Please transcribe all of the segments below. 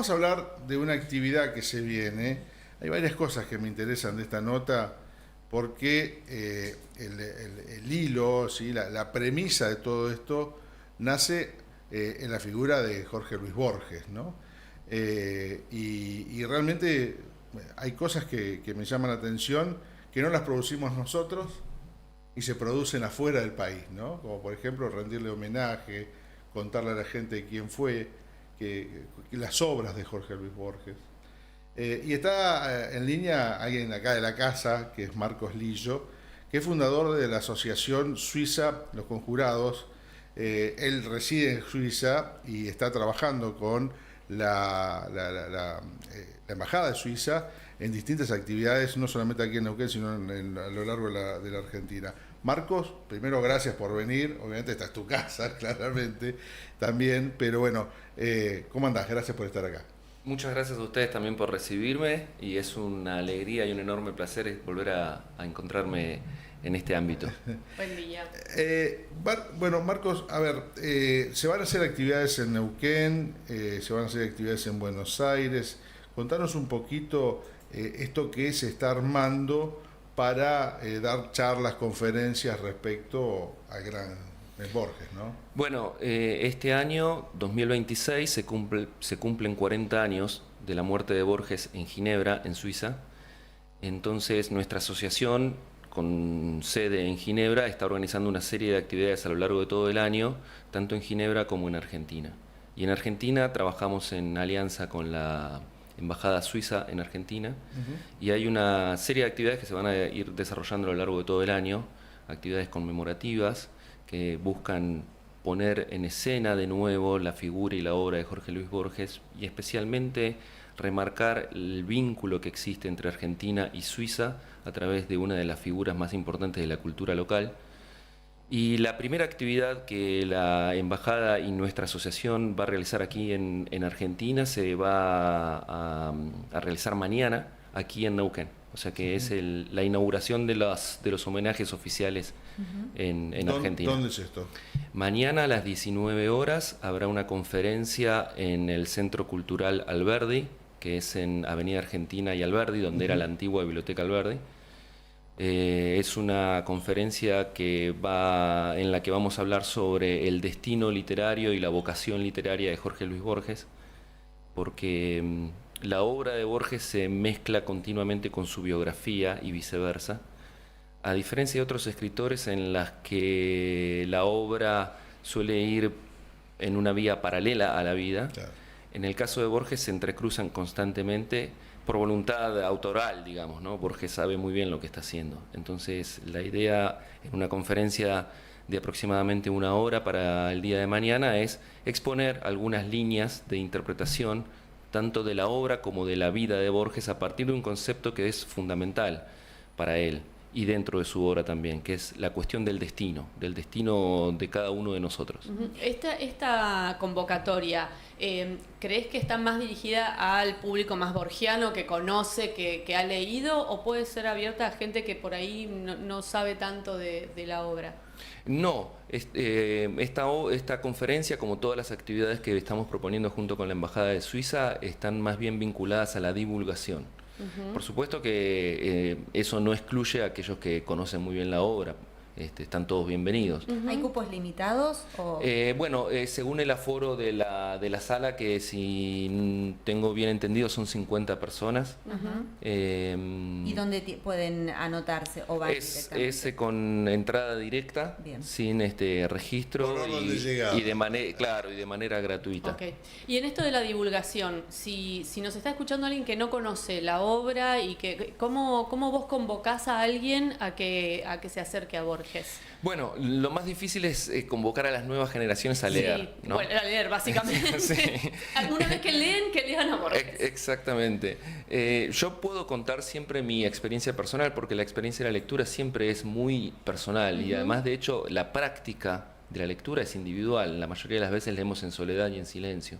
vamos a hablar de una actividad que se viene. Hay varias cosas que me interesan de esta nota porque el hilo, ¿sí? la premisa de todo esto nace en la figura de Jorge Luis Borges, ¿no? Y realmente hay cosas que me llaman la atención que no las producimos nosotros y se producen afuera del país, ¿no? Como por ejemplo rendirle homenaje, contarle a la gente quién fue, que las obras de Jorge Luis Borges. Y está en línea alguien acá de la casa, que es Marcos Lillo, que es fundador de la asociación suiza Los Conjurados. Él reside en Suiza y está trabajando con la Embajada de Suiza en distintas actividades, no solamente aquí en Neuquén, sino a lo largo de la Argentina. Marcos, primero gracias por venir, obviamente esta es tu casa, claramente, también, pero bueno, ¿cómo andás? Gracias por estar acá. Muchas gracias a ustedes también por recibirme y es una alegría y un enorme placer volver a encontrarme en este ámbito. Buen día. Bueno, Marcos, a ver, se van a hacer actividades en Neuquén, se van a hacer actividades en Buenos Aires. Contanos un poquito esto que se está armando para dar charlas, conferencias respecto al gran Borges, ¿no? Bueno, este año, 2026, se cumplen 40 años de la muerte de Borges en Ginebra, en Suiza. Entonces, nuestra asociación, con sede en Ginebra, está organizando una serie de actividades a lo largo de todo el año, tanto en Ginebra como en Argentina. Y en Argentina trabajamos en alianza con la Embajada Suiza en Argentina, y hay una serie de actividades que se van a ir desarrollando a lo largo de todo el año, actividades conmemorativas que buscan poner en escena de nuevo la figura y la obra de Jorge Luis Borges y especialmente remarcar el vínculo que existe entre Argentina y Suiza a través de una de las figuras más importantes de la cultura local. Y la primera actividad que la Embajada y nuestra asociación va a realizar aquí en Argentina se va a realizar mañana aquí en Neuquén. O sea que es la inauguración de los homenajes oficiales en Argentina. ¿Dónde es esto? Mañana a las 19 horas habrá una conferencia en el Centro Cultural Alberdi, que es en Avenida Argentina y Alberdi, donde era la antigua Biblioteca Alberdi. Es una conferencia en la que vamos a hablar sobre el destino literario y la vocación literaria de Jorge Luis Borges, porque la obra de Borges se mezcla continuamente con su biografía y viceversa, a diferencia de otros escritores en las que la obra suele ir en una vía paralela a la vida. Claro. En el caso de Borges se entrecruzan constantemente por voluntad autoral, digamos, ¿no? Borges sabe muy bien lo que está haciendo. Entonces, la idea en una conferencia de aproximadamente 1 hora para el día de mañana es exponer algunas líneas de interpretación tanto de la obra como de la vida de Borges a partir de un concepto que es fundamental para él y dentro de su obra también, que es la cuestión del destino de cada uno de nosotros. Esta convocatoria, ¿crees que está más dirigida al público más borgiano, que conoce, que ha leído, o puede ser abierta a gente que por ahí no sabe tanto de la obra? No, esta conferencia, como todas las actividades que estamos proponiendo junto con la Embajada de Suiza, están más bien vinculadas a la divulgación. Por supuesto que eso no excluye a aquellos que conocen muy bien la obra. Están todos bienvenidos. ¿Hay cupos limitados? Bueno, según el aforo de la sala, que si tengo bien entendido son 50 personas. ¿Y dónde pueden anotarse o van directamente? Es con entrada directa, bien, sin registro y de manera gratuita. Okay. Y en esto de la divulgación, si nos está escuchando alguien que no conoce la obra y ¿cómo vos convocás a alguien a que se acerque a Borges? Bueno, lo más difícil es convocar a las nuevas generaciones a leer, ¿no? Bueno, a leer, básicamente. Sí. Una vez que lean a Borges. Exactamente. Yo puedo contar siempre mi experiencia personal, porque la experiencia de la lectura siempre es muy personal y además, de hecho, la práctica de la lectura es individual. La mayoría de las veces leemos en soledad y en silencio.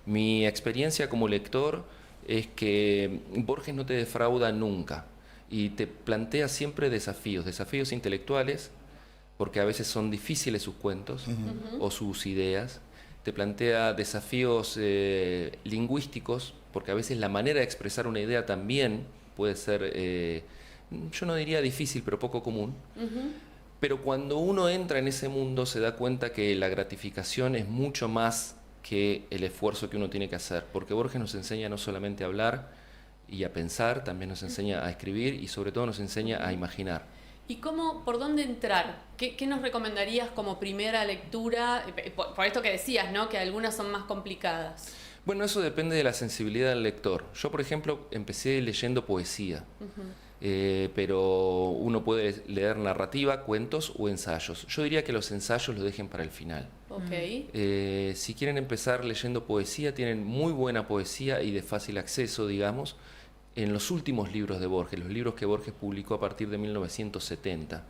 Mi experiencia como lector es que Borges no te defrauda nunca. Y te plantea siempre desafíos intelectuales, porque a veces son difíciles sus cuentos o sus ideas. te plantea desafíos lingüísticos, porque a veces la manera de expresar una idea también puede ser, yo no diría difícil, pero poco común. Pero cuando uno entra en ese mundo se da cuenta que la gratificación es mucho más que el esfuerzo que uno tiene que hacer, porque Borges nos enseña no solamente a hablar y a pensar, también nos enseña a escribir y sobre todo nos enseña a imaginar. ¿Y por dónde entrar? ¿Qué nos recomendarías como primera lectura? Por esto que decías, ¿no? Que algunas son más complicadas. Bueno, eso depende de la sensibilidad del lector. Yo, por ejemplo, empecé leyendo poesía, pero uno puede leer narrativa, cuentos o ensayos. Yo diría que los ensayos los dejen para el final. Si quieren empezar leyendo poesía, tienen muy buena poesía y de fácil acceso, digamos, en los últimos libros de Borges, los libros que Borges publicó a partir de 1970.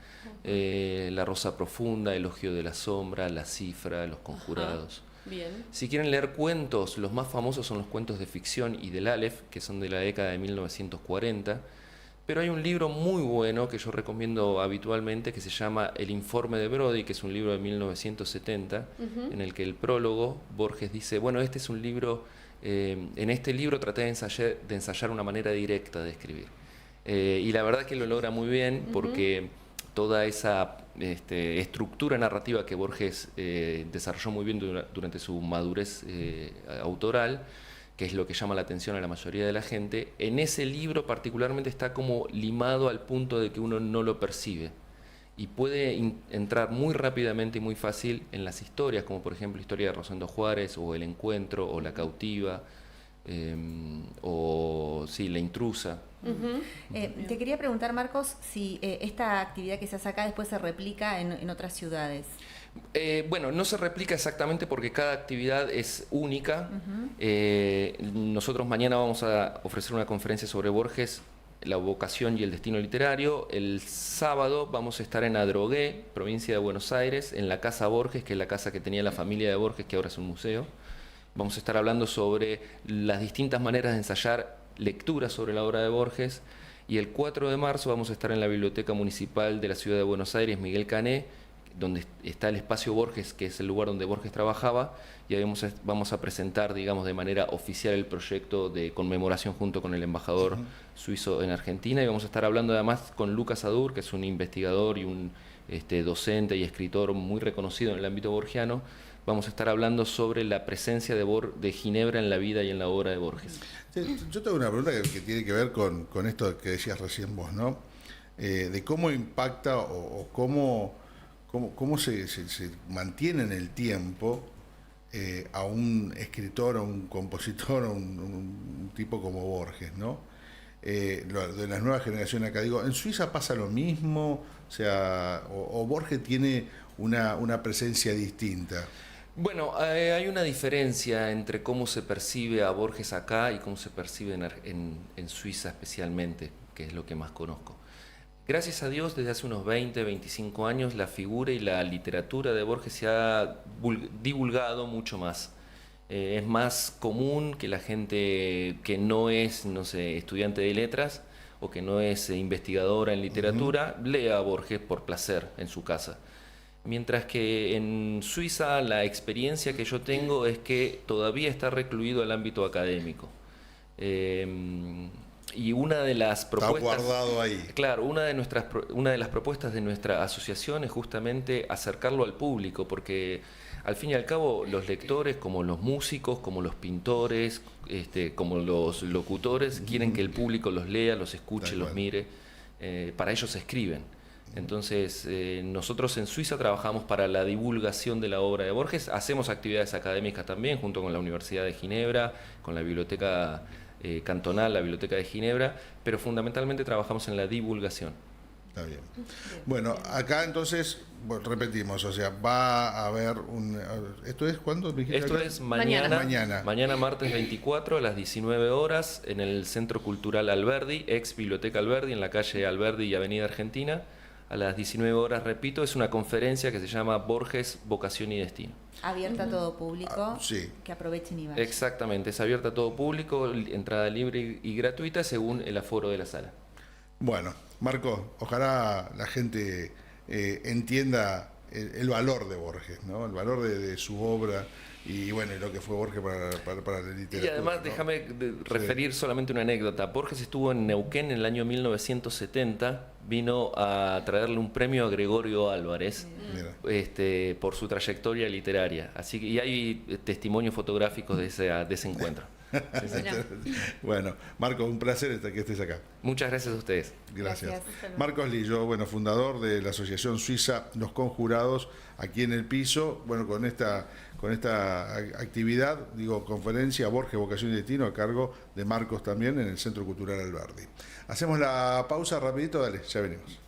La Rosa Profunda, Elogio de la Sombra, La Cifra, Los Conjurados. Bien. Si quieren leer cuentos, los más famosos son los cuentos de ficción y del Aleph, que son de la década de 1940. Pero hay un libro muy bueno que yo recomiendo habitualmente que se llama El Informe de Brody, que es un libro de 1970, en el que el prólogo, Borges dice, bueno, este es un libro... en este libro traté de ensayar una manera directa de escribir. Y la verdad que lo logra muy bien porque toda esa estructura narrativa que Borges desarrolló muy bien durante su madurez autoral, que es lo que llama la atención a la mayoría de la gente, en ese libro particularmente está como limado al punto de que uno no lo percibe. Y puede entrar muy rápidamente y muy fácil en las historias, como por ejemplo la historia de Rosendo Juárez, o El Encuentro, o La Cautiva, o sí, La Intrusa. Te quería preguntar, Marcos, si esta actividad que se hace acá después se replica en otras ciudades. Bueno, no se replica exactamente porque cada actividad es única. Nosotros mañana vamos a ofrecer una conferencia sobre Borges, la vocación y el destino literario. El sábado vamos a estar en Adrogué, provincia de Buenos Aires, en la Casa Borges, que es la casa que tenía la familia de Borges, que ahora es un museo. Vamos a estar hablando sobre las distintas maneras de ensayar lecturas sobre la obra de Borges. Y el 4 de marzo vamos a estar en la Biblioteca Municipal de la Ciudad de Buenos Aires, Miguel Cané, donde está el espacio Borges, que es el lugar donde Borges trabajaba, y ahí vamos a presentar, digamos, de manera oficial el proyecto de conmemoración junto con el embajador suizo en Argentina, y vamos a estar hablando además con Lucas Adur, que es un investigador y un docente y escritor muy reconocido en el ámbito borgiano. Vamos a estar hablando sobre la presencia de Ginebra en la vida y en la obra de Borges. Yo tengo una pregunta que tiene que ver con esto que decías recién vos, ¿no? De cómo impacta o cómo se mantiene en el tiempo a un escritor, a un compositor, a un tipo como Borges, ¿no? De las nuevas generaciones acá, digo, ¿en Suiza pasa lo mismo? O sea, o Borges tiene una presencia distinta. Bueno, hay una diferencia entre cómo se percibe a Borges acá y cómo se percibe en Suiza especialmente, que es lo que más conozco. Gracias a Dios, desde hace unos 20, 25 años, la figura y la literatura de Borges se ha divulgado mucho más. Es más común que la gente que no es, no sé, estudiante de letras o que no es investigadora en literatura, lea a Borges por placer en su casa. Mientras que en Suiza la experiencia que yo tengo es que todavía está recluido al ámbito académico. Y una de las propuestas... Está guardado ahí. Claro, una de las propuestas de nuestra asociación es justamente acercarlo al público, porque al fin y al cabo los lectores, como los músicos, como los pintores, como los locutores, quieren que el público los lea, los escuche, los mire. Para ellos escriben. Entonces, nosotros en Suiza trabajamos para la divulgación de la obra de Borges, hacemos actividades académicas también, junto con la Universidad de Ginebra, con la Biblioteca Cantonal, la Biblioteca de Ginebra, pero fundamentalmente trabajamos en la divulgación. Está bien. Bueno, acá entonces, repetimos, o sea, va a haber ¿Esto es cuándo? Esto es mañana martes 24 a las 19 horas en el Centro Cultural Alberdi, ex Biblioteca Alberdi, en la calle Alberdi y Avenida Argentina. A las 19 horas, repito, es una conferencia que se llama Borges, Vocación y Destino. Abierta a todo público, sí. Que aprovechen y vayan. Exactamente, es abierta a todo público, entrada libre y gratuita según el aforo de la sala. Bueno, Marco, ojalá la gente entienda el valor de Borges, ¿no? El valor de su obra y bueno, y lo que fue Borges para la literatura. Y además, ¿no? déjame referir solamente una anécdota. Borges estuvo en Neuquén en el año 1970, vino a traerle un premio a Gregorio Álvarez por su trayectoria literaria. Así que, y hay testimonios fotográficos de ese encuentro. Bueno, Marcos, un placer que estés acá. Muchas gracias a ustedes. Gracias. Marcos Lillo, bueno, fundador de la Asociación Suiza Los Conjurados, aquí en el piso, bueno, con esta actividad, conferencia Borges, Vocación y Destino, a cargo de Marcos también en el Centro Cultural Alberdi. Hacemos la pausa rapidito, dale, ya venimos.